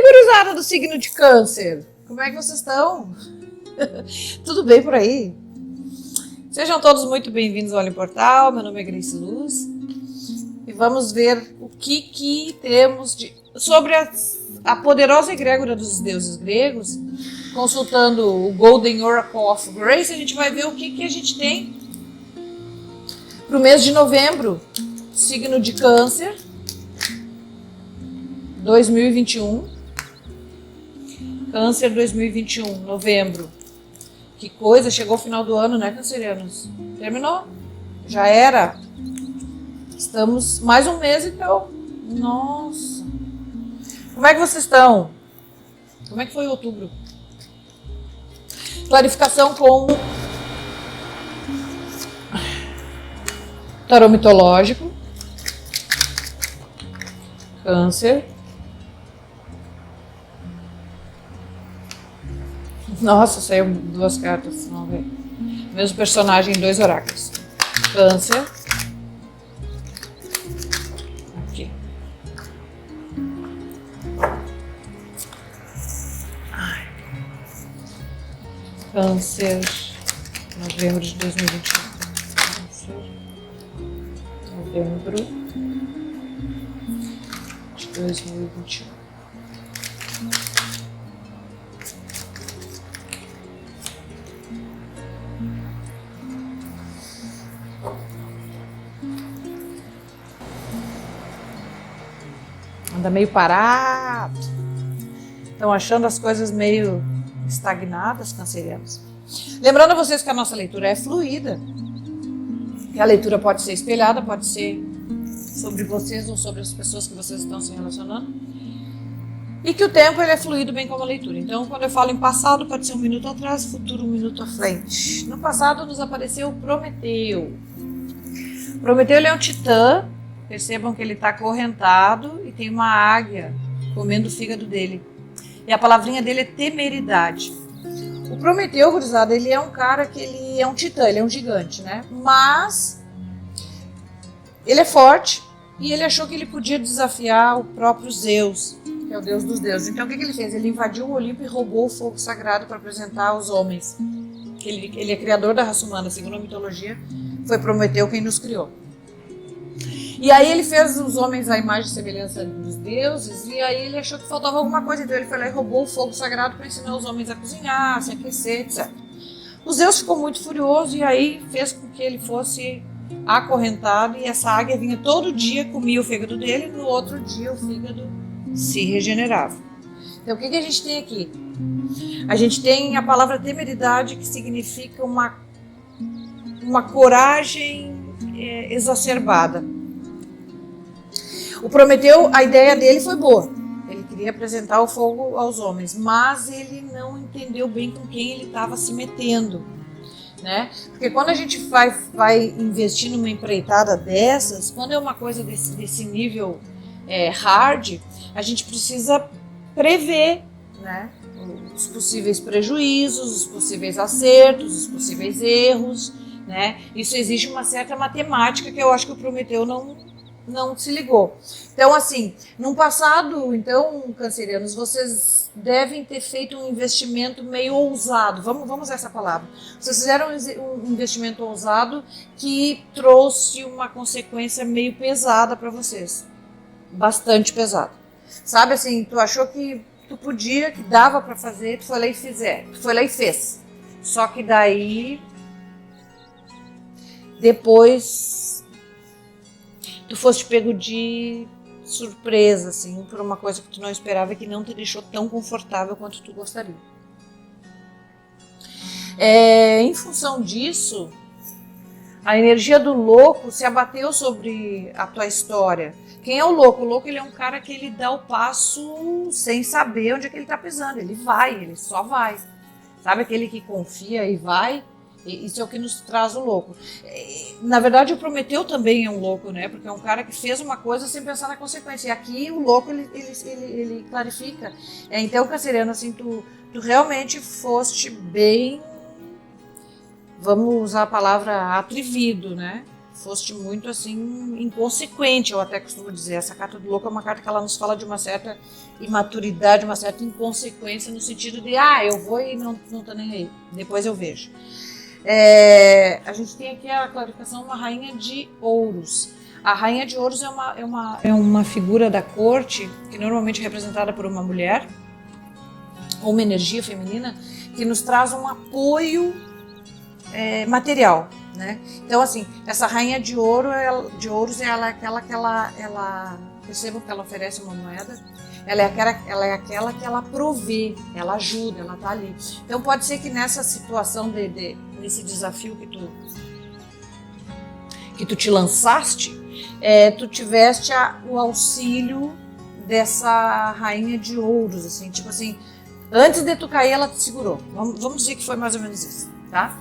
gurizada do signo de Câncer? Como é que vocês estão? Tudo bem por aí? Sejam todos muito bem-vindos ao Olho Portal. Meu nome é Grace Luz e vamos ver o que temos sobre a poderosa egrégora dos deuses gregos. Consultando o Golden Oracle of Grace, a gente vai ver o que a gente tem para o mês de novembro, signo de Câncer, 2021. Câncer 2021, novembro. Que coisa, chegou o final do ano, né, cancerianos? Terminou? Já era? Estamos mais um mês, então. Nossa. Como é que vocês estão? Como é que foi outubro? Clarificação com tarô mitológico. Câncer. Nossa, saiu duas cartas. Vamos ver. Mesmo personagem, 2 oráculos. Câncer. Aqui. Câncer. Novembro de 2021. Câncer. Novembro de 2021. Anda meio parado. Estão achando as coisas meio estagnadas, cancerianos. Lembrando a vocês que a nossa leitura é fluida. Que a leitura pode ser espelhada, pode ser sobre vocês ou sobre as pessoas que vocês estão se relacionando. E que o tempo ele é fluido bem como a leitura. Então, quando eu falo em passado, pode ser 1 minuto atrás, futuro 1 minuto à frente. No passado nos apareceu Prometeu. Prometeu ele é um titã. Percebam que ele está acorrentado e tem uma águia comendo o fígado dele. E a palavrinha dele é temeridade. O Prometeu, gurizada, ele é um cara que ele é um titã, ele é um gigante, né? Mas ele é forte e ele achou que ele podia desafiar o próprio Zeus, que é o deus dos deuses. Então o que ele fez? Ele invadiu o Olimpo e roubou o fogo sagrado para apresentar aos homens. Ele é criador da raça humana, segundo a mitologia, foi Prometeu quem nos criou. E aí ele fez os homens à imagem e semelhança dos deuses, e aí ele achou que faltava alguma coisa, então ele foi lá e roubou o fogo sagrado para ensinar os homens a cozinhar, a se aquecer, etc. O Zeus ficou muito furioso e aí fez com que ele fosse acorrentado, e essa águia vinha todo dia, comia o fígado dele, e no outro dia o fígado se regenerava. Então o que a gente tem aqui? A gente tem a palavra temeridade, que significa uma coragem exacerbada. O Prometeu, a ideia dele foi boa. Ele queria apresentar o fogo aos homens, mas ele não entendeu bem com quem ele estava se metendo, né? Porque quando a gente vai investir numa empreitada dessas, quando é uma coisa desse nível hard, a gente precisa prever, né? Os possíveis prejuízos, os possíveis acertos, os possíveis erros, né? Isso exige uma certa matemática que eu acho que o Prometeu não se ligou. Então, assim, no passado, então, cancerianos, vocês devem ter feito um investimento meio ousado. Vamos usar essa palavra. Vocês fizeram um investimento ousado que trouxe uma consequência meio pesada para vocês. Bastante pesada. Sabe, assim, tu achou que tu podia, que dava para fazer, tu foi lá e tu foi lá e fez. Só que daí, depois, tu foste pego de surpresa, assim, por uma coisa que tu não esperava e que não te deixou tão confortável quanto tu gostaria. Em função disso, a energia do louco se abateu sobre a tua história. Quem é o louco? O louco, ele é um cara que ele dá o passo sem saber onde é que ele tá pisando. Ele só vai. Sabe aquele que confia e vai? Isso é o que nos traz o louco. Na verdade, o Prometeu também é um louco, né? Porque é um cara que fez uma coisa sem pensar na consequência. E aqui o louco, ele clarifica. Então, canceriano, assim, tu realmente foste bem, vamos usar a palavra atrevido, né? foste muito assim inconsequente, eu até costumo dizer. Essa carta do louco é uma carta que ela nos fala de uma certa imaturidade, uma certa inconsequência no sentido de eu vou e não tô nem aí, depois eu vejo. A gente tem aqui a clarificação, uma rainha de ouros. A rainha de ouros é uma figura da corte que normalmente é representada por uma mulher ou uma energia feminina que nos traz um apoio material, né? Então, assim, essa rainha de ouros ela é aquela que ela percebam que ela oferece uma moeda, ela é aquela que ela provê, ela ajuda, ela tá ali. Então, pode ser que nessa situação nesse desafio que tu te lançaste, tu tiveste o auxílio dessa rainha de ouros, assim, tipo assim, antes de tu cair, ela te segurou. Vamos dizer que foi mais ou menos isso, tá?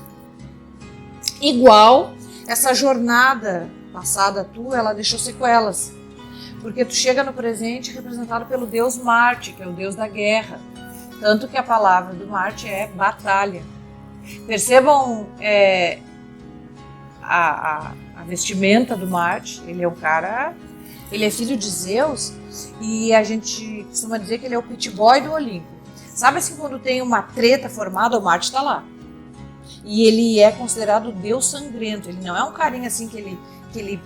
Igual, essa jornada passada tua, ela deixou sequelas. Porque tu chega no presente representado pelo deus Marte, que é o deus da guerra. Tanto que a palavra do Marte é batalha. Percebam a vestimenta do Marte. Ele é um cara, ele é filho de Zeus e a gente costuma dizer que ele é o pit boy do Olimpo. Sabe assim, quando tem uma treta formada, o Marte está lá. E ele é considerado o deus sangrento. Ele não é um carinha assim que ele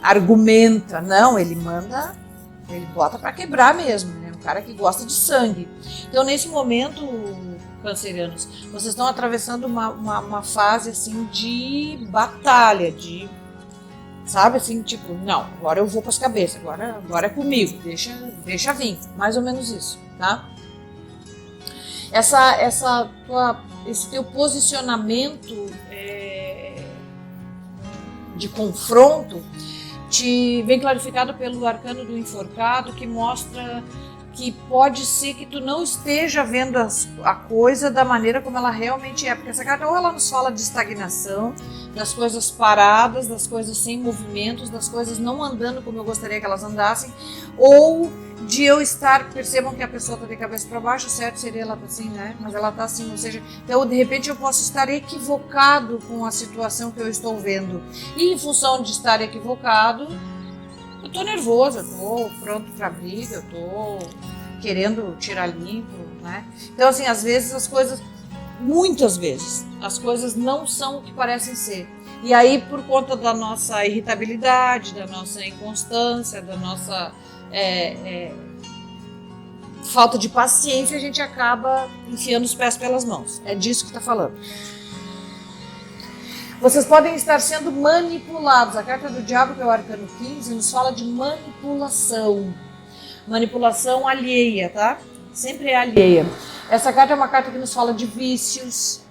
argumenta, não, ele manda, ele bota para quebrar mesmo, né? Um cara que gosta de sangue. Então, nesse momento, cancerianos, vocês estão atravessando uma fase assim de batalha, sabe, assim, tipo, não, agora eu vou para as cabeças, agora é comigo, deixa vir, mais ou menos isso, tá? Esse teu posicionamento de confronto te vem clarificado pelo arcano do enforcado, que mostra que pode ser que tu não esteja vendo a coisa da maneira como ela realmente é, porque essa carta ou ela nos fala de estagnação, das coisas paradas, das coisas sem movimentos, das coisas não andando como eu gostaria que elas andassem, ou de eu percebam que a pessoa está de cabeça para baixo, certo seria ela assim, né? Mas ela está assim, ou seja, então de repente eu posso estar equivocado com a situação que eu estou vendo, e em função de estar equivocado, eu tô nervosa, eu tô pronto pra briga, eu tô querendo tirar limpo, né? Então, assim, às vezes muitas vezes, as coisas não são o que parecem ser. E aí, por conta da nossa irritabilidade, da nossa inconstância, da nossa falta de paciência, a gente acaba enfiando os pés pelas mãos. É disso que tá falando. Vocês podem estar sendo manipulados. A carta do diabo, que é o arcano 15, nos fala de manipulação. Manipulação alheia, tá? Sempre é alheia. Essa carta é uma carta que nos fala de vícios,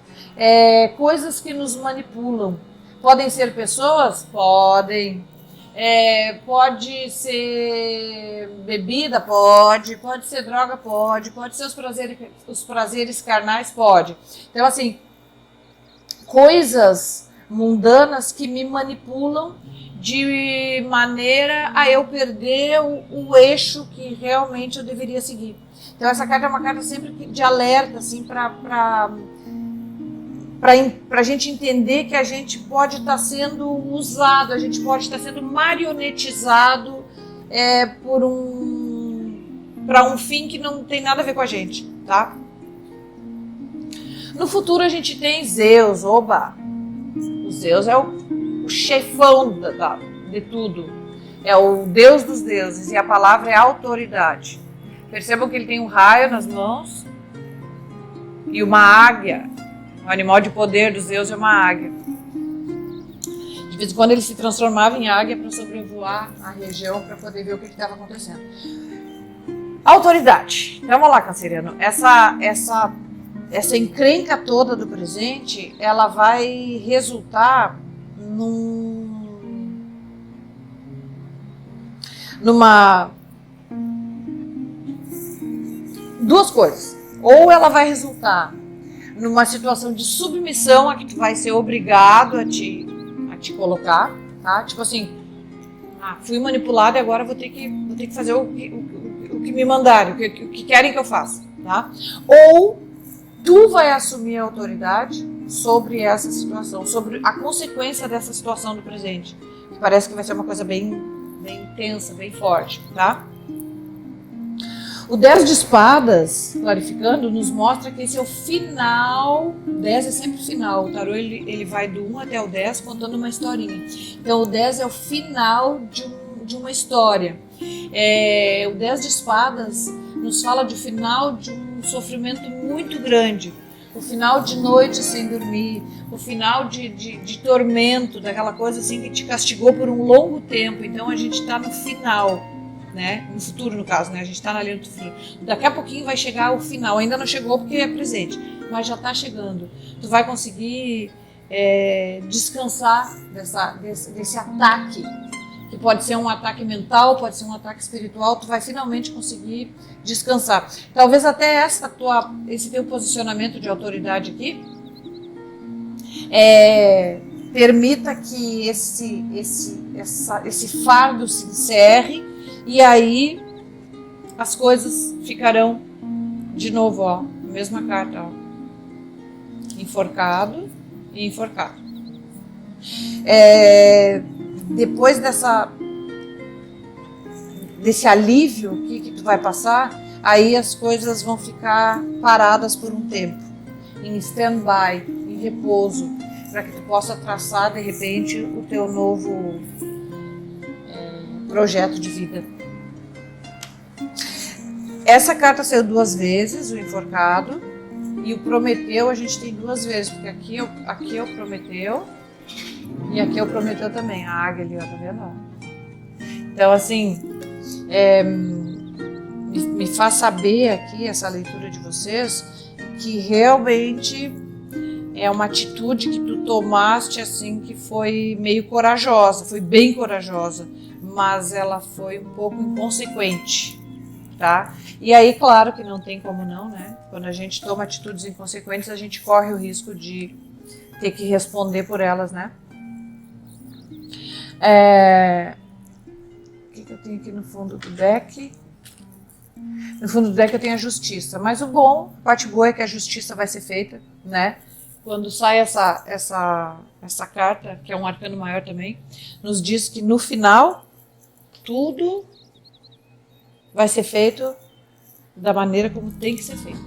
coisas que nos manipulam. Podem ser pessoas? Podem. Pode ser bebida? Pode ser droga? Pode ser os prazeres carnais? Pode. Então, assim, coisas mundanas que me manipulam de maneira a eu perder o eixo que realmente eu deveria seguir. Então essa carta é uma carta sempre de alerta, assim, para a gente entender que a gente pode estar sendo usado, a gente pode estar sendo marionetizado para um fim que não tem nada a ver com a gente, tá? No futuro a gente tem Zeus, oba! O Zeus é o chefão de tudo, é o deus dos deuses, e a palavra é autoridade. Percebam que ele tem um raio nas mãos e uma águia. O animal de poder dos Zeus é uma águia. De vez em quando ele se transformava em águia para sobrevoar a região, para poder ver o que estava acontecendo. Autoridade. Então, vamos lá, canceriano. Essa encrenca toda do presente, ela vai resultar duas coisas. Ou ela vai resultar numa situação de submissão a que tu vai ser obrigado a te colocar, tá? Tipo assim, fui manipulado e agora vou ter que fazer o que me mandarem, o que querem que eu faça, tá? Ou tu vai assumir a autoridade sobre essa situação, sobre a consequência dessa situação do presente. Que parece que vai ser uma coisa bem intensa, bem forte, tá? O 10 de espadas, clarificando, nos mostra que esse é o final. 10 é sempre o final. O tarô ele vai do 1 até o 10 contando uma historinha. Então o 10 é o final de uma história. O 10 de espadas nos fala do final de um sofrimento muito grande. O final de noite sem dormir, o final de tormento, daquela coisa assim que te castigou por um longo tempo. Então a gente está no final. Né? No futuro, no caso, né? A gente está na linha do futuro. Daqui a pouquinho vai chegar o final. Ainda não chegou porque é presente, mas já está chegando. Tu vai conseguir descansar desse ataque, que pode ser um ataque mental, pode ser um ataque espiritual. Tu vai finalmente conseguir descansar. Talvez até esse teu posicionamento de autoridade aqui permita que esse fardo se encerre. E aí as coisas ficarão de novo, ó, a mesma carta, ó, enforcado e enforcado. Depois desse alívio que tu vai passar, aí as coisas vão ficar paradas por um tempo, em stand-by, em repouso, para que tu possa traçar de repente o teu novo projeto de vida. Essa carta saiu 2 vezes, o enforcado, e o Prometeu a gente tem 2 vezes, porque aqui é o Prometeu e aqui é o Prometeu também, a águia ali, ó, tá vendo? Então, assim, me faz saber aqui, essa leitura de vocês, que realmente é uma atitude que tu tomaste, assim, que foi meio corajosa, foi bem corajosa, mas ela foi um pouco inconsequente. Tá? E aí, claro que não tem como não, né? Quando a gente toma atitudes inconsequentes, a gente corre o risco de ter que responder por elas, né? O que eu tenho aqui no fundo do deck? No fundo do deck eu tenho a justiça, mas o bom, a parte boa é que a justiça vai ser feita, né? Quando sai essa carta, que é um arcano maior também, nos diz que no final, tudo vai ser feito da maneira como tem que ser feito.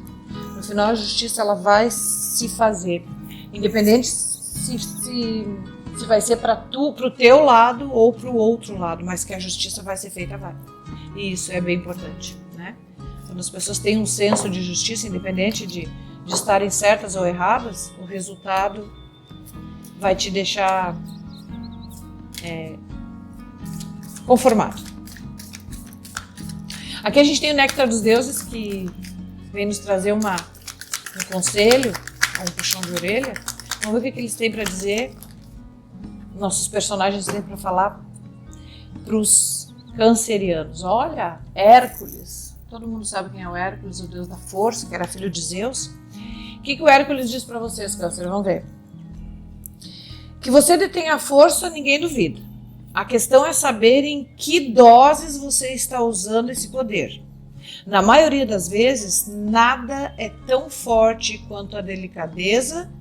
No final, a justiça ela vai se fazer, independente se vai ser para o teu lado ou para o outro lado, mas que a justiça vai ser feita, vai. E isso é bem importante, né? Quando as pessoas têm um senso de justiça, independente de estarem certas ou erradas, o resultado vai te deixar conformado. Aqui a gente tem o Néctar dos Deuses, que vem nos trazer um conselho, um puxão de orelha. Vamos ver o que eles têm para dizer, nossos personagens têm para falar para os cancerianos. Olha, Hércules, todo mundo sabe quem é o Hércules, o deus da força, que era filho de Zeus. O que o Hércules diz para vocês, câncer? Vamos ver. Que você detém a força, ninguém duvida. A questão é saber em que doses você está usando esse poder. Na maioria das vezes, nada é tão forte quanto a delicadeza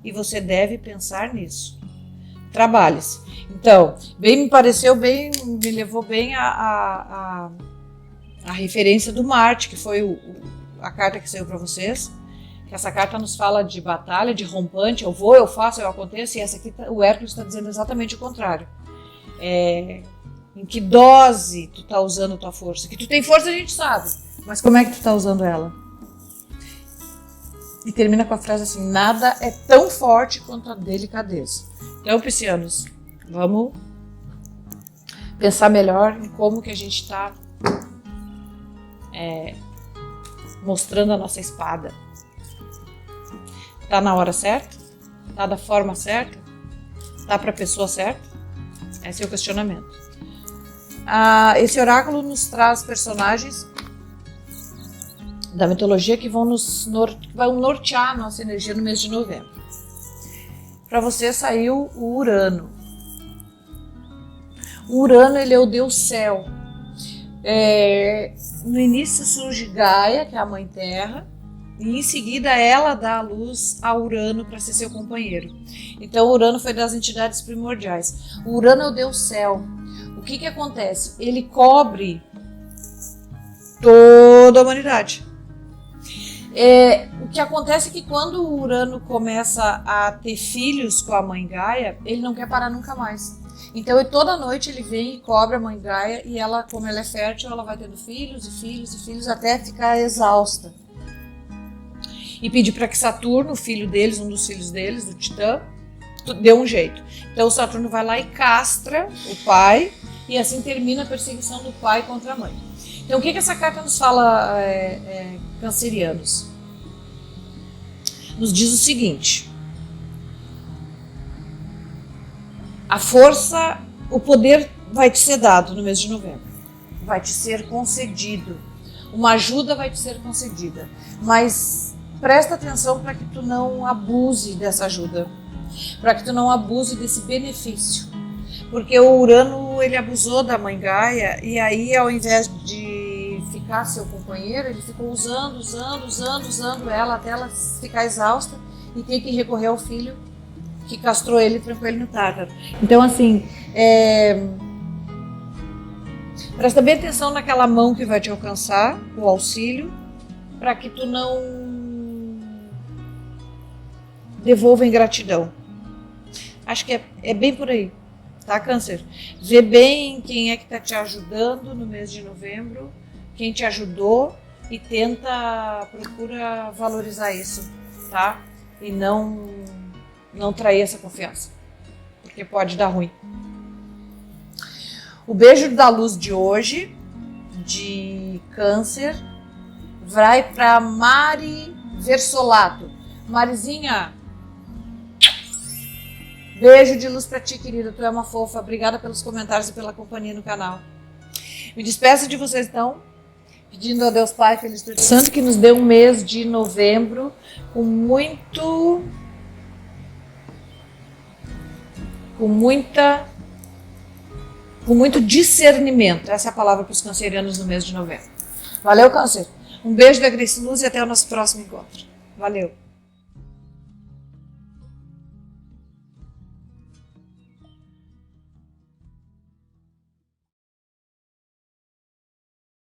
e você deve pensar nisso. Trabalhe-se. Então, me levou bem a referência do Marte, que foi a carta que saiu para vocês. Que essa carta nos fala de batalha, de rompante, eu vou, eu faço, eu aconteço, e essa aqui o Hércules está dizendo exatamente o contrário. Em que dose tu tá usando a tua força? Que tu tem força a gente sabe, mas como é que tu tá usando ela? E termina com a frase assim: nada é tão forte quanto a delicadeza. Então, piscianos, vamos pensar melhor em como que a gente está mostrando a nossa espada. Tá na hora certa? Tá da forma certa? Tá para a pessoa certa? Esse é o questionamento. Esse oráculo nos traz personagens da mitologia que vão nortear a nossa energia no mês de novembro. Para você saiu o Urano. O Urano, ele é o deus céu. No início surge Gaia, que é a mãe terra, E em seguida ela dá a luz a Urano para ser seu companheiro. Então Urano foi das entidades primordiais. O Urano é o Deus Céu. O que acontece? Ele cobre toda a humanidade. O que acontece é que quando o Urano começa a ter filhos com a mãe Gaia, ele não quer parar nunca mais. Então toda noite ele vem e cobre a mãe Gaia e ela, como ela é fértil, ela vai tendo filhos e filhos e filhos até ficar exausta. E pedir para que Saturno, o filho deles, um dos filhos deles, o Titã, dê um jeito. Então o Saturno vai lá e castra o pai e assim termina a perseguição do pai contra a mãe. Então o que essa carta nos fala, cancerianos? Nos diz o seguinte: a força, o poder vai te ser dado no mês de novembro, vai te ser concedido, uma ajuda vai te ser concedida, mas presta atenção para que tu não abuse dessa ajuda, para que tu não abuse desse benefício, porque o Urano ele abusou da mãe Gaia e aí ao invés de ficar seu companheiro, ele ficou usando ela até ela ficar exausta e ter que recorrer ao filho que castrou ele e trancou ele no Tártaro. Então assim, presta bem atenção naquela mão que vai te alcançar, o auxílio, para que tu não devolva ingratidão. Acho que é bem por aí, tá, Câncer? Vê bem quem é que está te ajudando no mês de novembro, quem te ajudou e procura valorizar isso, tá? E não trair essa confiança, porque pode dar ruim. O beijo da luz de hoje, de Câncer, vai para Mari Versolato. Marizinha, beijo de luz pra ti, querida. Tu é uma fofa. Obrigada pelos comentários e pela companhia no canal. Me despeço de vocês, então, pedindo a Deus Pai, Filho e Espírito Santo, que nos dê um mês de novembro com muito discernimento. Essa é a palavra para os cancerianos no mês de novembro. Valeu, Câncer. Um beijo da Grace Luz e até o nosso próximo encontro. Valeu.